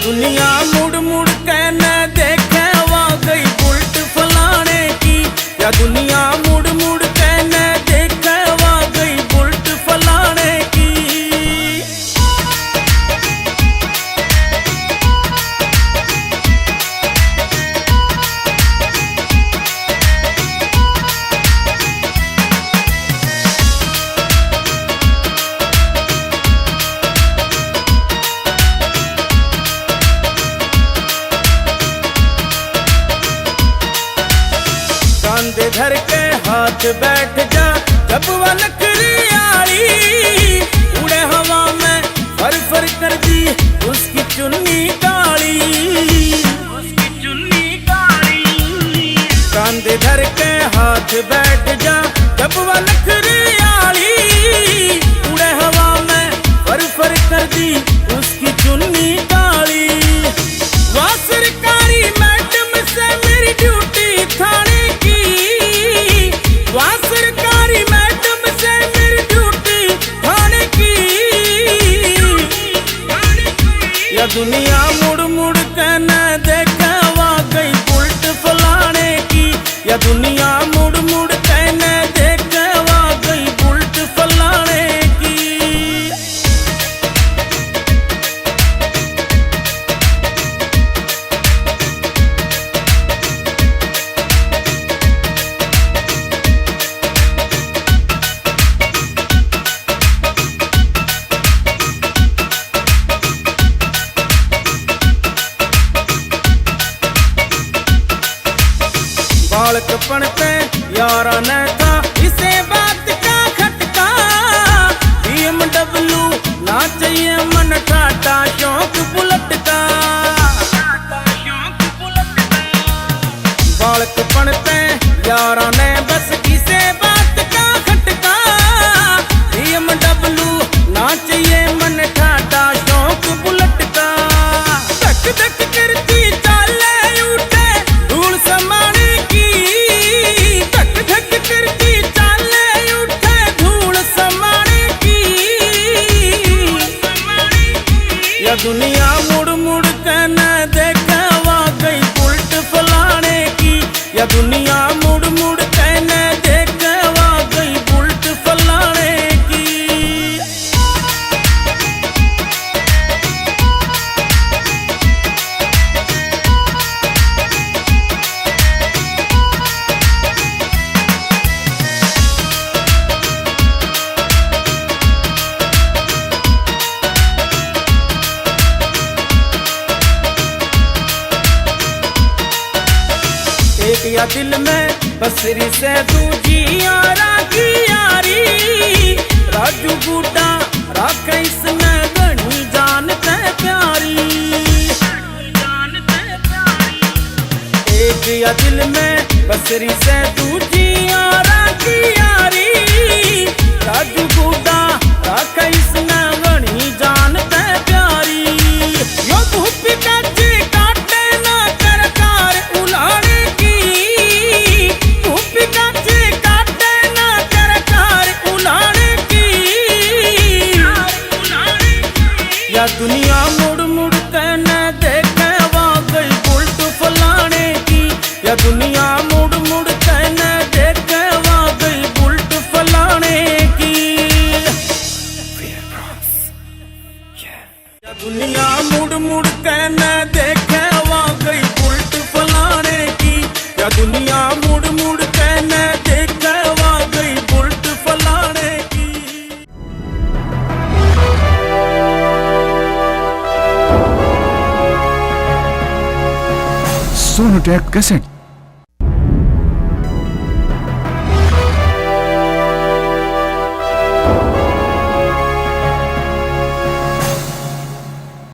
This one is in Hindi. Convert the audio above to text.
दुनिया मुड़ मुड़ के न देखे वा गई बुलेट फलाने की। या दुनिया मुड़ मुड़ के न देखे वा गई बुलेट फलाने की। कांधे धर के हाथ बैठ जा जब वह नखरी आली। उड़े हवा में फर फर कर दी उसकी चुन्नी काली। उसकी चुन्नी काली। कांधे धर के हाथ बैठ जा जब वह नखरी आली। उड़े हवा में फर फर कर दी उसकी चुन्नी काली। वह सरकारी मैडम से मेरी ड्यूटी थाने की। वह सरकारी मैडम से मेरी ड्यूटी थाने की। या दुनिया मुड़ मुड़ के न देखे वा गई बुलेट फलाने की। या दुनिया मुड़ मुड़ के न देखे वा गई बुलेट फलाने की। बालकपन पे यारा ने था इसे बात का खटका। BMW ना चाहिए मन टाटा शौक बुलेट का। बालकपन पे यारा ने बस इसे बात का खटका। BMW ना चाहिए मन टाटा शौक बुलेट का। धक धक करती चाले उठे धूल समाने की। धक धक करती चाले उठे धूल समाने की। या दुनिया मुड़ मुड़ के न देखे वा गई बुलेट फलाने की। या दुनिया मुड़ मुड़ के न देखे वा गई बुलेट फलाने की। एक या दिल में बसरी से दूजी यारा की यारी। राजू बूटा राख इसमें घनी जानते प्यारी। एक या दिल में बसरी से दूजी यारा की यारी। राजू बूटा राख इसमें घनी जानते प्यारी। यो धूप काटे काटे ना कर कार उलाने। या दुनिया मुड़ मुड़ के न देखे वा गई बुलेट फलाने की। या दुनिया मुड़ मुड़ के न देखे वा गई बुलेट फलाने की। या दुनिया मुड़ मुड़ के न देखे वा गई बुलेट फलाने की। या दुनिया मुड़ मुड़ के न देखे वा गई बुलेट फलाने की। सोनोटेक कैसेट।